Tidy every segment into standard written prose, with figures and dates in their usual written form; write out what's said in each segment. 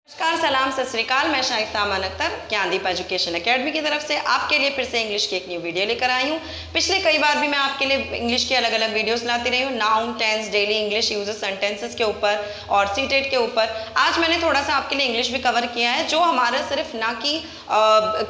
नमस्कार, सलाम, सत श्री अकाल। मैं शाइस्ता अमान अख्तर ज्ञानदीप एजुकेशन एकेडमी की तरफ से आपके लिए फिर से इंग्लिश की एक न्यू वीडियो लेकर आई हूँ। पिछले कई बार भी मैं आपके लिए इंग्लिश की अलग अलग वीडियोस लाती रही हूँ, noun, tense, daily English uses, sentences के ऊपर और सीटेट के ऊपर। आज मैंने थोड़ा सा आपके लिए इंग्लिश भी कवर किया है, जो हमारा सिर्फ ना कि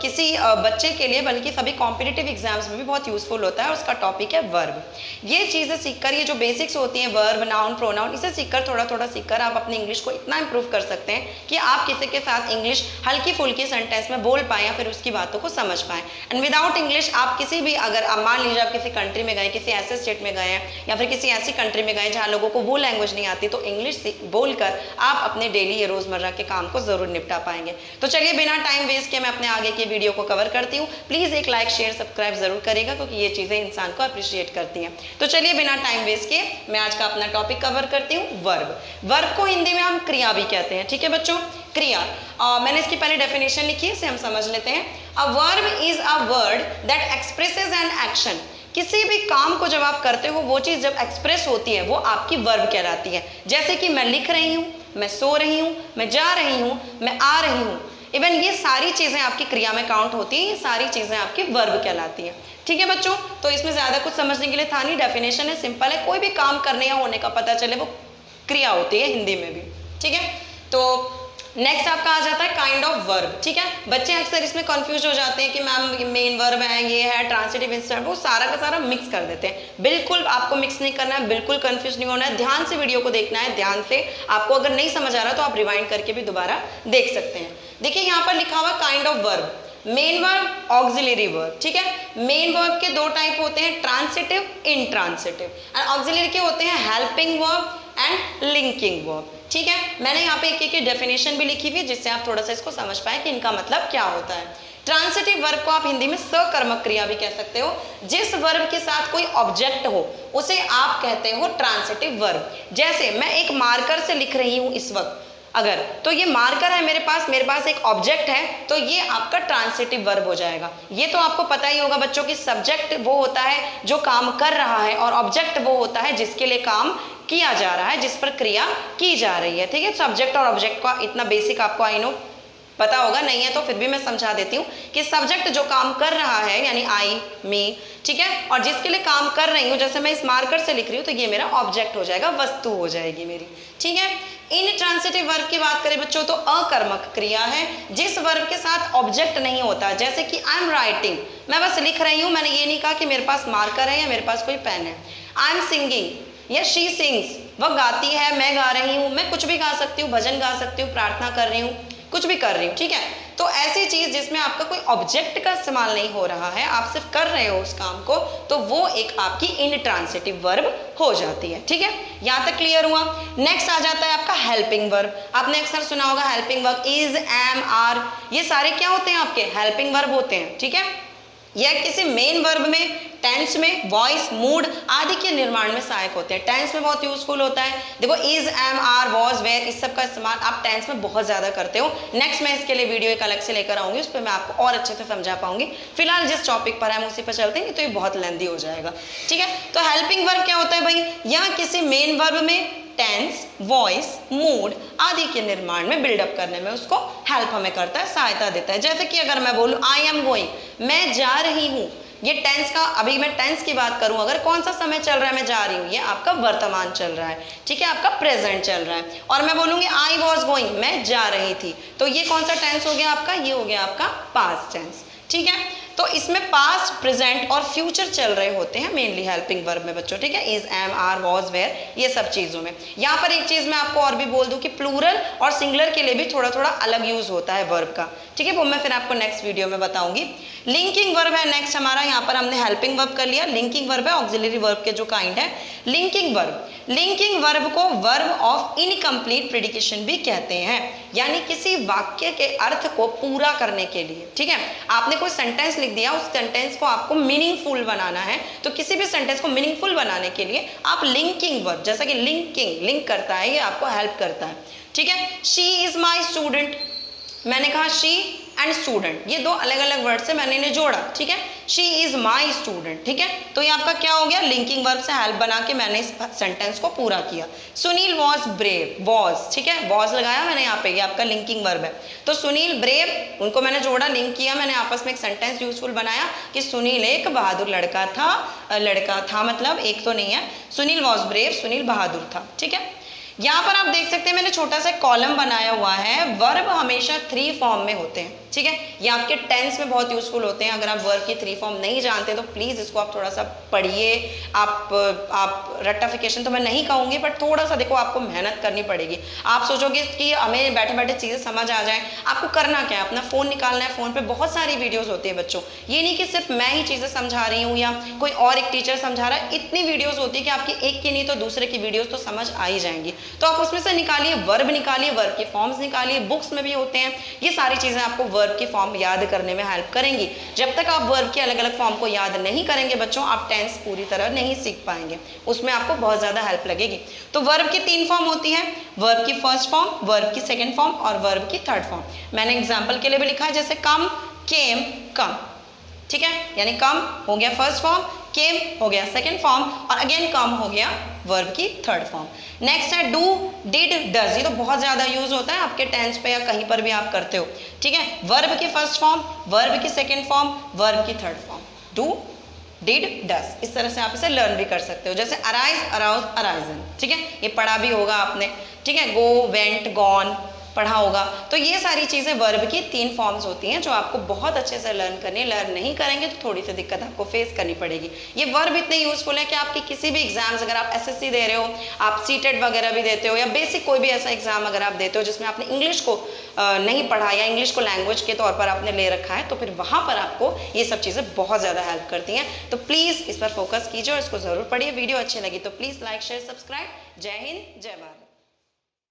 किसी बच्चे के लिए बल्कि सभी कॉम्पिटिटिव एग्जाम्स में भी बहुत यूजफुल होता है। उसका टॉपिक है वर्ब। ये चीज़ें सीखकर, ये जो बेसिक्स होती हैं वर्ब, नाउन, प्रोनाउन, इसे सीखकर थोड़ा थोड़ा सीखकर आप अपनी इंग्लिश को इतना इंप्रूव कर सकते हैं कि आप किसी के साथ इंग्लिश हल्की फुल्की सेंटेंस में बोल पाएं या फिर उसकी बातों को समझ पाएं। एंड विदाउट इंग्लिश आप किसी भी, अगर आप मान लीजिए आप किसी कंट्री में गए, किसी ऐसे स्टेट में गए हैं या फिर किसी ऐसी कंट्री में गए जहां लोगों को वो लैंग्वेज नहीं आती, तो इंग्लिश बोलकर आप अपने डेली रोजमर्रा के काम को जरूर निपटा पाएंगे। तो चलिए बिना टाइम वेस्ट किए मैं अपने आगे की वीडियो को कवर करती हूँ। प्लीज एक लाइक, शेयर, सब्सक्राइब जरूर करिएगा, क्योंकि ये चीजें इंसान को अप्रिशिएट करती हैं। तो चलिए बिना टाइम वेस्ट किए मैं आज का अपना टॉपिक कवर करती हूँ, वर्ब। वर्ब को हिंदी में हम क्रिया भी कहते हैं। ठीक है बच्चों, क्रिया। मैंने इसकी पहले डेफिनेशन लिखी है, इसे हम समझ लेते हैं। A verb is a word that expresses an action. किसी भी काम को जब आप करते हो, वो चीज जब एक्सप्रेस होती है वो आपकी वर्ब कहलाती है। जैसे कि मैं लिख रही हूँ, मैं सो रही हूँ, मैं जा रही हूँ, मैं आ रही हूँ, इवन ये सारी चीजें आपकी क्रिया में काउंट होती हैं। ये सारी चीजें आपकी वर्ब कहलाती हैं। ठीक है बच्चों, तो इसमें ज्यादा कुछ समझने के लिए था नहीं, डेफिनेशन है, सिंपल है। कोई भी काम करने या होने का पता चले वो क्रिया होती है हिंदी में भी। ठीक है, तो नेक्स्ट आपका आ जाता है काइंड ऑफ वर्ब। ठीक है, बच्चे अक्सर इसमें कंफ्यूज हो जाते हैं कि मैम मेन वर्ब है, ये है, ट्रांसिटिव इंस्टेंट, वो सारा का सारा मिक्स कर देते हैं। बिल्कुल आपको मिक्स नहीं करना है, बिल्कुल कंफ्यूज नहीं होना है, ध्यान से वीडियो को देखना है, ध्यान से। आपको अगर नहीं समझ आ रहा तो आप रिवाइंड करके भी दोबारा देख सकते हैं। देखिए यहाँ पर लिखा हुआ kind of verb, main verb, auxiliary verb. ठीक है, मेन वर्ब के दो टाइप होते हैं, ट्रांसिटिव, इंट्रांसिटिव, एंड ऑक्सिलरी के होते हैं helping verb and linking verb. ठीक है, मैंने यहाँ पे एक की डेफिनेशन भी लिखी हुई, जिससे आप थोड़ा सा इसको समझ पाए कि इनका मतलब क्या होता है। ट्रांसिटिव वर्ब को आप हिंदी में सकर्मक क्रिया भी कह सकते हो। जिस वर्ब के साथ कोई ऑब्जेक्ट हो उसे आप कहते हो ट्रांसिटिव वर्ब। जैसे मैं एक मार्कर से लिख रही हूँ इस वक्त, अगर तो ये मार्कर है मेरे पास एक ऑब्जेक्ट है, तो ये आपका ट्रांसिटिव वर्ब हो जाएगा। ये तो आपको पता ही होगा बच्चों कि सब्जेक्ट वो होता है जो काम कर रहा है, और ऑब्जेक्ट वो होता है जिसके लिए काम किया जा रहा है, जिस पर क्रिया की जा रही है। ठीक है, सब्जेक्ट और ऑब्जेक्ट का इतना बेसिक आपको आई नो पता होगा, नहीं है तो फिर भी मैं समझा देती हूँ कि सब्जेक्ट जो काम कर रहा है, यानी आई, मी, ठीक है, और जिसके लिए काम कर रही हूँ, जैसे मैं इस मार्कर से लिख रही हूँ, तो ये मेरा ऑब्जेक्ट हो जाएगा, वस्तु हो जाएगी मेरी। ठीक है, इन ट्रांसिटिव वर्ब की बात करें बच्चों तो अकर्मक क्रिया है, जिस वर्ब के साथ ऑब्जेक्ट नहीं होता। जैसे कि आई एम राइटिंग, मैं बस लिख रही हूँ, मैंने ये नहीं कहा कि मेरे पास मार्कर है या मेरे पास कोई पेन है। आई एम सिंगिंग या शी सिंग्स, वह गाती है, मैं गा रही हूँ, मैं कुछ भी गा सकती हूँ, भजन गा सकती हूँ, प्रार्थना कर रही हूँ, कुछ भी कर रही हूँ। ठीक है, तो ऐसी चीज जिसमें आपका कोई ऑब्जेक्ट का इस्तेमाल नहीं हो रहा है, आप सिर्फ कर रहे हो उस काम को, तो वो एक आपकी इंट्रांसिटिव वर्ब हो जाती है। ठीक है, यहाँ तक क्लियर हुआ। नेक्स्ट आ जाता है आपका हेल्पिंग वर्ब। आपने अक्सर सुना होगा helping verb, is, am, are, ये सारे क्या होते हैं आपके हेल्पिंग वर्ब होते हैं। ठीक है, यह किसी मेन वर्ब में, टेंस में, वॉइस, मूड आदि के निर्माण में सहायक होते हैं। टेंस में बहुत यूजफुल होता है। देखो is, am, are, was, were, इस सब का इस्तेमाल आप टेंस में बहुत ज्यादा करते हो। नेक्स्ट मैं इसके लिए वीडियो एक अलग से लेकर आऊंगी, उस पर मैं आपको और अच्छे से समझा पाऊंगी। फिलहाल जिस टॉपिक पर हम उसी पर चलते हैं, तो ये बहुत लेंदी हो जाएगा। ठीक है, तो हेल्पिंग वर्ब क्या होता है भाई, यहाँ किसी मेन वर्ब में टेंस, वॉइस, मूड आदि के निर्माण में, बिल्डअप करने में उसको हेल्प हमें करता है, सहायता देता है। जैसे कि अगर मैं बोलूँ आई एम गोइंग, मैं जा रही हूँ, ये टेंस का, अभी मैं टेंस की बात करूं, अगर कौन सा समय चल रहा है, मैं जा रही हूँ, ये आपका वर्तमान चल रहा है। ठीक है, आपका प्रेजेंट चल रहा है। और मैं बोलूंगी आई वॉज गोइंग, मैं जा रही थी, तो ये कौन सा टेंस हो गया आपका, ये हो गया आपका पास्ट टेंस। ठीक है, तो इसमें पास्ट, प्रेजेंट और फ्यूचर चल रहे होते हैं मेनली हेल्पिंग वर्ब में बच्चों। ठीक है, is, am, are, was, were, ये सब चीजों में। यहाँ पर एक चीज मैं आपको और भी बोल दूं कि प्लूरल और सिंगुलर के लिए भी थोड़ा थोड़ा अलग यूज होता है वर्ब का। ठीक है, वो मैं फिर आपको नेक्स्ट वीडियो में बताऊंगी। लिंकिंग वर्ब है नेक्स्ट हमारा। यहाँ पर हमने हेल्पिंग वर्ब कर लिया, लिंकिंग वर्ब है ऑक्सिलरी वर्ब के जो काइंड है। लिंकिंग वर्ब, लिंकिंग वर्ब को वर्ब ऑफ इनकम्प्लीट प्रेडिकेशन भी कहते हैं, यानी किसी वाक्य के अर्थ को पूरा करने के लिए। ठीक है, आपने कोई सेंटेंस लिख दिया, उस सेंटेंस को आपको मीनिंगफुल बनाना है, तो किसी भी सेंटेंस को मीनिंगफुल बनाने के लिए आप लिंकिंग वर्ब, जैसा कि लिंकिंग, लिंक करता है, ये आपको हेल्प करता है। ठीक है, शी इज माई स्टूडेंट, मैंने कहा शी एंड स्टूडेंट, ये दो अलग अलग वर्ड से मैंने इन्हें जोड़ा, ठीक है। शी इज माई स्टूडेंट, ठीक है। तो ये आपका क्या हो गया, लिंकिंग वर्ब से हेल्प बना के मैंने इस सेंटेंस को पूरा किया। सुनील वॉज ब्रेव, वॉज, ठीक है, वॉज लगाया मैंने यहाँ पे, ये आपका लिंकिंग वर्ब है। तो सुनील ब्रेव, उनको मैंने जोड़ा, लिंक किया मैंने, आपस में एक सेंटेंस यूजफुल बनाया कि सुनील एक बहादुर लड़का था, मतलब एक तो नहीं है, सुनील वॉज ब्रेव, सुनील बहादुर था, ठीक है। यहाँ पर आप देख सकते हैं मैंने छोटा सा कॉलम बनाया हुआ है, वर्ब हमेशा 3 फॉर्म में होते हैं, ठीक है। ये आपके टेंस में बहुत यूजफुल होते हैं। अगर आप वर्ब की 3 फॉर्म नहीं जानते तो प्लीज़ इसको आप थोड़ा सा पढ़िए। आप रट्टाफिकेशन तो मैं नहीं कहूँगी, बट थोड़ा सा देखो, आपको मेहनत करनी पड़ेगी। आप सोचोगे कि हमें बैठे बैठे चीज़ें समझ आ जाएं, आपको करना क्या है, अपना फ़ोन निकालना है, फ़ोन पर बहुत सारी वीडियोज़ होती है बच्चों, ये नहीं कि सिर्फ मैं ही चीज़ें समझा रही हूँ या कोई और एक टीचर समझा रहा है, इतनी वीडियोज़ होती है कि आपकी एक की नहीं तो दूसरे की वीडियोज़ तो समझ आ ही जाएंगी। तो आप उसमें से निकालिए, वर्ब निकालिए, वर्ब के फॉर्म्स निकालिए, बुक्स में भी होते हैं, ये सारी चीज़ें आपको वर्ब के फॉर्म याद करने में हेल्प करेंगी। जब तक आप वर्ब के अलग अलग फॉर्म को याद नहीं करेंगे बच्चों, आप टेंस पूरी तरह नहीं सीख पाएंगे, उसमें आपको बहुत ज़्यादा हेल्प लगेगी। तो वर्ब की 3 फॉर्म होती है, वर्ब की फर्स्ट फॉर्म, वर्ब की सेकेंड फॉर्म और वर्ब की थर्ड फॉर्म। मैंने एग्जाम्पल के लिए भी लिखा है, जैसे कम, केम, कम, ठीक है, यानी कम हो गया फर्स्ट फॉर्म, केम हो गया सेकेंड फॉर्म और अगेन कम हो गया वर्ब की थर्ड फॉर्म। नेक्स्ट है डू, डिड, डज, ये तो बहुत ज़्यादा यूज होता है आपके टेंस पे या कहीं पर भी आप करते हो, ठीक है। वर्ब की फर्स्ट फॉर्म, वर्ब की सेकेंड फॉर्म, वर्ब की third form, do, did, does, इस तरह से आप इसे लर्न भी कर सकते हो। जैसे अराइज, अराउज, अराइजन, ठीक है, ये पढ़ा भी होगा आपने, ठीक है। गो, वेंट, गॉन पढ़ा होगा। तो ये सारी चीज़ें वर्ब की 3 फॉर्म्स होती हैं जो आपको बहुत अच्छे से लर्न करनी है। लर्न नहीं करेंगे तो थोड़ी सी दिक्कत आपको फेस करनी पड़ेगी। ये वर्ब इतने यूजफुल है कि आपकी किसी भी एग्जाम्स, अगर आप एसएससी दे रहे हो, आप सीटेट वगैरह भी देते हो या बेसिक कोई भी ऐसा एग्जाम अगर आप देते हो जिसमें आपने इंग्लिश को नहीं पढ़ा या इंग्लिश को लैंग्वेज के तौर पर आपने ले रखा है, तो फिर वहाँ पर आपको ये सब चीज़ें बहुत ज़्यादा हेल्प करती हैं। तो प्लीज़ इस पर फोकस कीजिए और इसको ज़रूर पढ़िए। वीडियो अच्छी लगी तो प्लीज़ लाइक, शेयर, सब्सक्राइब। जय हिंद, जय भारत।